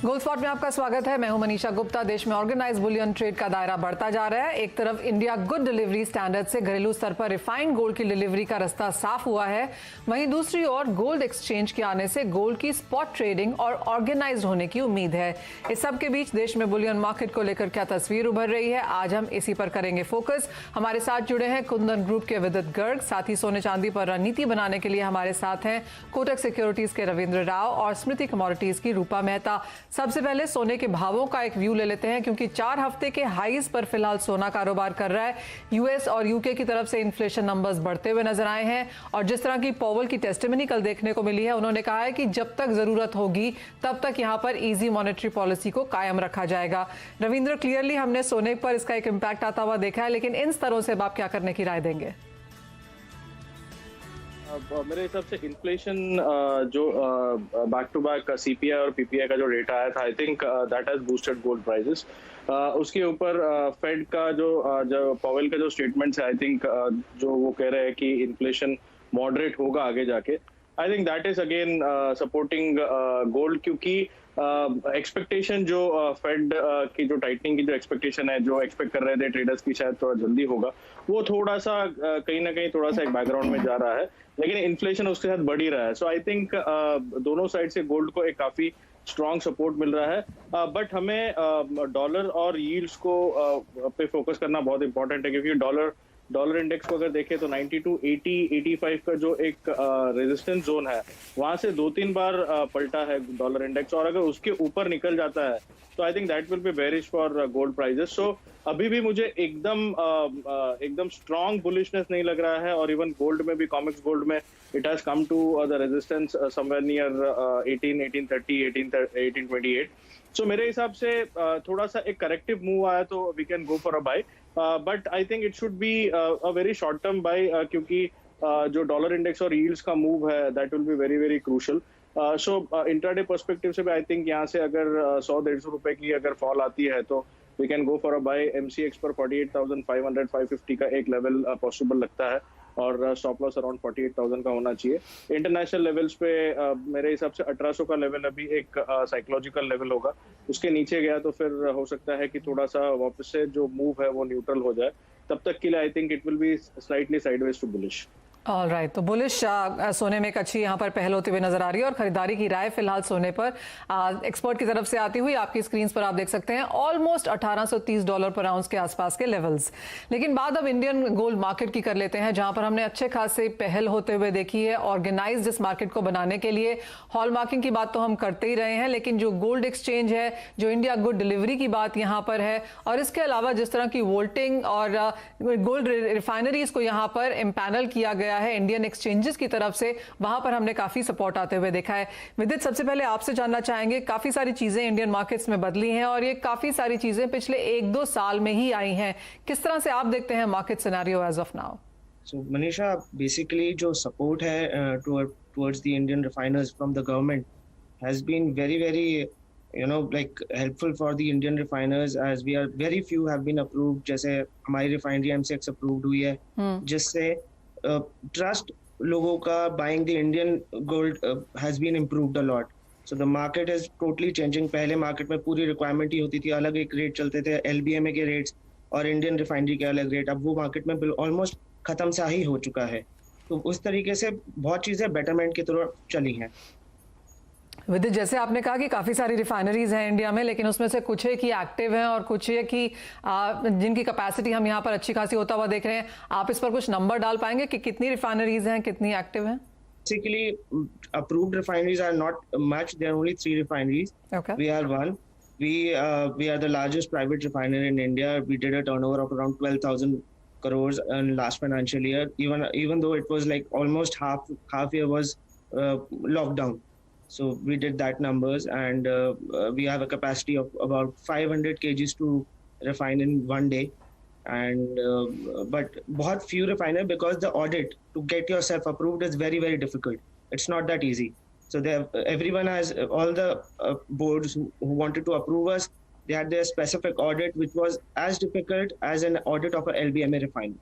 Gold spot में आपका स्वागत है। मैं हूं मनीषा गुप्ता। देश में ऑर्गेनाइज बुलियन ट्रेड का दायरा बढ़ता जा रहा है। एक तरफ इंडिया गुड डिलीवरी स्टैंडर्ड से घरेलू स्तर पर रिफाइंड गोल्ड की डिलीवरी का रास्ता साफ हुआ है, वहीं दूसरी ओर गोल्ड एक्सचेंज के आने से गोल्ड की स्पॉट ट्रेडिंग और ऑर्गेनाइज होने की उम्मीद है। इस सब के बीच देश में बुलियन मार्केट को लेकर क्या तस्वीर उभर रही है, आज हम इसी पर करेंगे फोकस। हमारे साथ जुड़े हैं कुंदन ग्रुप के विदित गर्ग, साथ ही सोने चांदी पर रणनीति बनाने के लिए हमारे साथ हैं कोटक सिक्योरिटीज के रविंद्र राव और स्मृति कमोडिटीज की रूपा मेहता। सबसे पहले सोने के भावों का एक व्यू ले लेते हैं, क्योंकि 4 हफ्ते के हाईज पर फिलहाल सोना कारोबार कर रहा है। यूएस और यूके की तरफ से इन्फ्लेशन नंबर्स बढ़ते हुए नजर आए हैं और जिस तरह की पॉवल की टेस्टिमनी कल देखने को मिली है, उन्होंने कहा है कि जब तक जरूरत होगी तब तक यहां पर इजी मॉनेटरी पॉलिसी को कायम रखा जाएगा। रविंद्र, क्लियरली हमने सोने पर इसका एक इम्पैक्ट आता हुआ देखा है, लेकिन इन स्तरों से आप क्या करने की राय देंगे? मेरे हिसाब से इन्फ्लेशन जो बैक टू बैक सीपीआई और पीपीआई का जो डेटा आया था, आई think that has boosted gold prices. उसके ऊपर फेड का जो पॉवेल का जो स्टेटमेंट्स है, आई थिंक जो वो कह रहे हैं कि इन्फ्लेशन मॉडरेट होगा आगे जाके, आई think that is again supporting gold, क्योंकि एक्सपेक्टेशन जो फेड की जो टाइटनिंग की जो एक्सपेक्टेशन है, जो एक्सपेक्ट कर रहे थे ट्रेडर्स की शायद थोड़ा जल्दी होगा, वो थोड़ा सा कहीं ना कहीं थोड़ा सा एक बैकग्राउंड में जा रहा है, लेकिन इन्फ्लेशन उसके साथ बढ़ ही रहा है। सो आई थिंक दोनों साइड से गोल्ड को एक काफी स्ट्रॉन्ग सपोर्ट मिल रहा है। बट हमें डॉलर और यील्ड्स को पे फोकस करना बहुत इंपॉर्टेंट है, क्योंकि डॉलर इंडेक्स को अगर देखें तो 92, 80, 85 का जो एक रेजिस्टेंस जोन है, वहां से 2-3 बार पलटा है डॉलर इंडेक्स, और अगर उसके ऊपर निकल जाता है तो I think that will be bearish for gold prices. So अभी भी मुझे एकदम स्ट्रॉन्ग बुलिशनेस नहीं लग रहा है, और इवन गोल्ड में भी, कॉमिक्स गोल्ड में it has come to the resistance somewhere near 1830, 1828। So मेरे हिसाब से थोड़ा सा एक करेक्टिव मूव आया तो we can go for a buy, but I think it should be a very short term buy, क्योंकि जो डॉलर इंडेक्स और यील्ड्स का मूव है that will be very very crucial. So intraday perspective से भी आई थिंक यहाँ से अगर 100-150 रुपए की अगर फॉल आती है तो we can go for a buy. MCX पर 48,500, 550 का एक लेवल पॉसिबल लगता है, और स्टॉप लॉस अराउंड 48,000 का होना चाहिए। इंटरनेशनल लेवल्स पे मेरे हिसाब से 1800 का लेवल अभी एक साइकोलॉजिकल लेवल होगा, उसके नीचे गया तो फिर हो सकता है कि थोड़ा सा वापस से जो मूव है वो न्यूट्रल हो जाए। तब तक के लिए I think it will be slightly sideways to bullish. All right, तो बुलिश सोने में एक अच्छी यहाँ पर पहल होती हुई नजर आ रही है और खरीदारी की राय फिलहाल सोने पर एक्सपर्ट की तरफ से आती हुई आपकी स्क्रीन पर आप देख सकते हैं ऑलमोस्ट $1830 पर आउंस के आसपास के लेवल्स। लेकिन बात अब इंडियन गोल्ड मार्केट की कर लेते हैं, जहां पर हमने अच्छे खासे पहल होते हुए देखी है ऑर्गेनाइज्ड इस मार्केट को बनाने के लिए। हॉलमार्किंग की बात तो हम करते ही रहे हैं, लेकिन जो गोल्ड एक्सचेंज है, जो इंडिया गुड डिलीवरी की बात यहाँ पर है, और इसके अलावा जिस तरह की वोल्टिंग और गोल्ड रिफाइनरीज को यहाँ पर इम्पैनल किया गया है इंडियन एक्सचेंजेस की तरफ से, वहां पर हमने काफी सपोर्ट आते हुए देखा है। विदित, सबसे पहले आपसे जानना चाहेंगे, काफी सारी चीजें इंडियन मार्केट्स में बदली हैं और ये काफी सारी चीजें पिछले 1-2 साल में ही आई हैं। किस तरह से आप देखते हैं market scenario as of now? So Manisha, basically जो सपोर्ट है towards the Indian refiners from the government has been very very like helpful for the Indian refiners, as we are very few have been approved। जैसे हमारी refinery MCX approved हुई है, जिससे trust लोगों का buying the Indian gold has been improved a lot. So the market is totally changing. पहले market में पूरी रिक्वायरमेंट ही होती थी, अलग एक रेट चलते थे, एलबीएमए के रेट्स और इंडियन रिफाइनरी के अलग रेट। अब वो मार्केट में ऑलमोस्ट खत्म सा ही हो चुका है। तो उस तरीके से बहुत चीजें बेटरमेंट की तरफ चली हैं। विदित, जैसे आपने कहा कि काफ़ी सारी रिफाइनरीज हैं इंडिया में, लेकिन उसमें से कुछ है कि एक्टिव हैं और कुछ है कि जिनकी कैपेसिटी हम यहाँ पर अच्छी खासी होता हुआ देख रहे हैं। आप इस पर कुछ नंबर डाल पाएंगे कि कितनी रिफाइनरीज हैं, कितनी एक्टिव हैं? Basically, approved refineries are not much. There are only 3 refineries. Okay. We are one. We are the largest private refiner in India. We did a turnover of around 12,000 crores in last financial year. Even though it was like almost half year was lockdown. So we did that numbers, and we have a capacity of about 500 kgs to refine in one day. And but बहुत few refiner, because the audit to get yourself approved is very very difficult. It's not that easy. So everyone has, all the boards who wanted to approve us, they had their specific audit, which was as difficult as an audit of a LBMA refiner.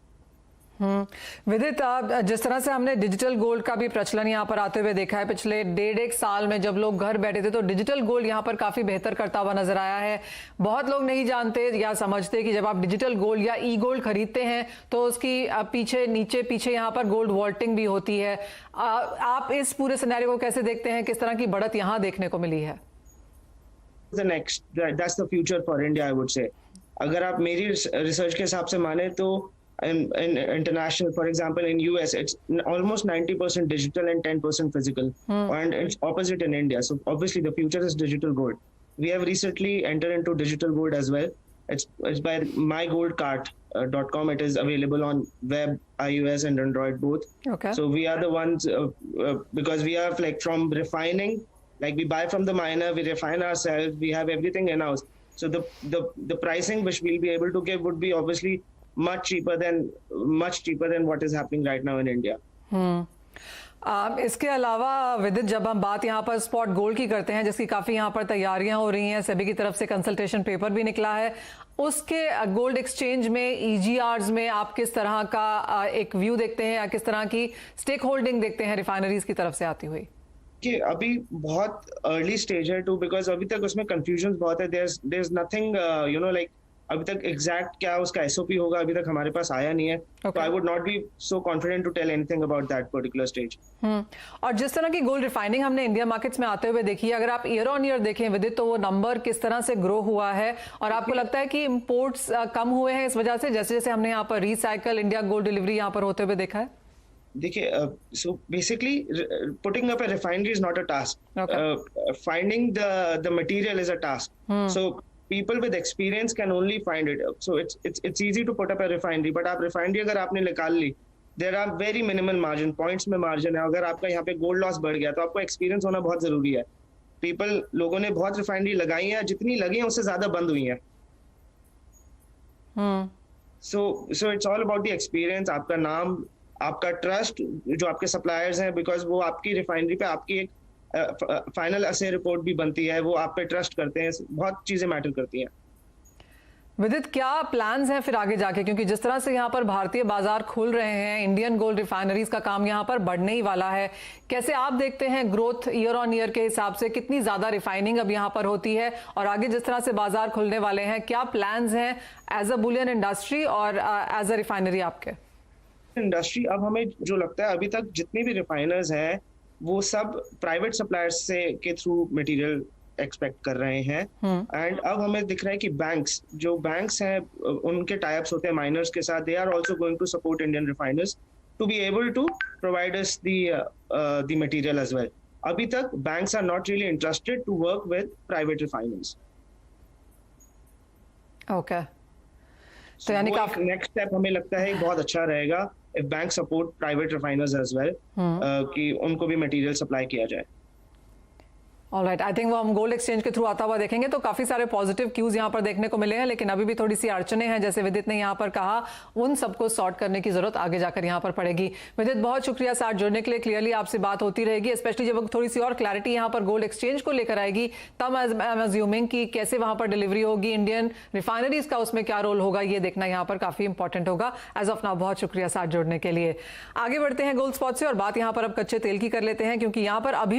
विदित, जिस तरह से हमने digital gold का भी प्रचलन यहाँ पर आते हुए देखा है पिछले 1.5 साल में, जब लोग घर बैठे थे तो डिजिटल गोल्ड यहाँ पर काफी बेहतर करता हुआ नजर आया है। बहुत लोग नहीं जानते या समझते कि जब आप डिजिटल गोल्ड या ई गोल्ड खरीदते हैं तो उसकी पीछे यहाँ पर गोल्ड वॉल्टिंग भी होती है। आप इस पूरे सिनेरियो को कैसे देखते हैं, किस तरह की बढ़त यहाँ देखने को मिली है? That's the future for India, I would say. अगर आप मेरी रिसर्च के हिसाब से माने तो in international, for example, in US, it's almost 90% digital and 10% physical, and it's opposite in India. So obviously, the future is digital gold. We have recently entered into digital gold as well. It's by mygoldcart.com. It is available on web, iOS, and Android both. Okay. So we are the ones because we have like from refining, like we buy from the miner, we refine ourselves, we have everything in house. So the pricing which we'll be able to give would be obviously much cheaper than what is happening right now in India. इसके अलावा विदित, जब हम बात यहाँ पर spot gold की करते हैं, जिसकी काफी यहाँ पर तैयारियां हो रही हैं, सेबी की तरफ से कंसल्टेशन पेपर भी निकला है, उसके गोल्ड एक्सचेंज में ईजीआरस में आप किस तरह का एक व्यू देखते हैं या किस तरह की स्टेक होल्डिंग देखते हैं रिफाइनरीज की तरफ से आती हुई? कि अभी बहुत अर्ली स्टेज है बिकॉज अभी तक उसमें कंफ्यूजन बहुत है। देयर इज नथिंग लाइक अभी तक एग्जैक्ट क्या उसका एसओपी होगा अभी तक हमारे पास आया नहीं है। तो I would not be so confident to tell anything about that particular stage. और जिस तरह की गोल्ड रिफाइनिंग हमने इंडिया मार्केट्स में आते हुए देखी है, अगर आप ईयर ऑन ईयर देखें विदित, तो वो नंबर किस तरह से ग्रो हुआ है, और आपको लगता है कि इंपोर्ट्स कम हुए हैं इस वजह से, जैसे जैसे हमने यहाँ पर रिसाइकल इंडिया गोल्ड डिलीवरी यहाँ पर होते हुए देखा है? देखिए, so basically putting up a refinery is not a task. Finding the material is a task. So people with experience can only find it. So it's easy to put up a refinery, but आप refinery अगर आपने निकाल ली, there are very minimal margin, points में margin है। अगर आपका यहाँ पे gold loss बढ़ गया तो आपको experience होना बहुत जरूरी है। लोगों ने बहुत refinery लगाई है, जितनी लगी है उससे ज्यादा बंद हुई है। So it's all about the experience, आपका नाम, आपका ट्रस्ट, जो आपके सप्लायर्स हैं, बिकॉज वो आपकी रिफाइनरी पे आपकी एक फाइनल असे रिपोर्ट भी बनती है, वो आप पे ट्रस्ट करते हैं, बहुत चीजें मैटर करती हैं। विदित, क्या प्लान्स हैं फिर आगे जाके, क्योंकि जिस तरह से यहाँ पर भारतीय बाजार खुल रहे हैं, इंडियन गोल्ड रिफाइनरीज का काम यहाँ पर बढ़ने ही वाला है, कैसे आप देखते हैं ग्रोथ ईयर ऑन ईयर के हिसाब से, कितनी ज्यादा रिफाइनिंग अब यहाँ पर होती है, और आगे जिस तरह से बाजार खुलने वाले हैं, क्या प्लान्स हैं एज अ बुलियन इंडस्ट्री और एज अ रिफाइनरी आपके? इंडस्ट्री अब हमें जो लगता है, अभी तक जितने भी रिफाइनर्स हैं वो सब प्राइवेट सप्लायर्स से के थ्रू मटेरियल एक्सपेक्ट कर रहे हैं। एंड अब हमें दिख रहा है कि बैंक्स हैं, उनके टाइप्स होते हैं माइनर्स के साथ, they are also going to support Indian refiners to be able to provide us the material as well. अभी तक banks are not really interested to work with private refiners. Okay, तो यानी काफी next step हमें लगता है बहुत अच्छा रहेगा if banks support private refiners as well, कि उनको भी मटेरियल सप्लाई किया जाए। ऑलराइट, आई थिंक वो हम गोल्ड एक्सचेंज के थ्रू आता हुआ देखेंगे, तो काफी सारे पॉजिटिव क्यूज यहाँ पर देखने को मिले हैं, लेकिन अभी भी थोड़ी सी अड़चने हैं, जैसे विदित ने यहाँ पर कहा, उन सबको सॉर्ट करने की जरूरत आगे जाकर यहाँ पर पड़ेगी। विदित, बहुत शुक्रिया साथ जुड़ने के लिए, क्लियरली आपसे बात होती रहेगी, स्पेशली जब थोड़ी सी और क्लैरिटी यहाँ पर गोल्ड एक्सचेंज को लेकर आएगी, तब आई एम अज्यूमिंग कि कैसे वहां पर डिलीवरी होगी, इंडियन रिफाइनरीज का उसमें क्या रोल होगा, ये देखना यहाँ पर काफी इंपॉर्टेंट होगा। एज ऑफ नाउ बहुत शुक्रिया साथ जुड़ने के लिए। आगे बढ़ते हैं गोल्ड स्पॉट से, और बात यहाँ पर अब कच्चे तेल की कर लेते हैं, क्योंकि यहाँ पर अभी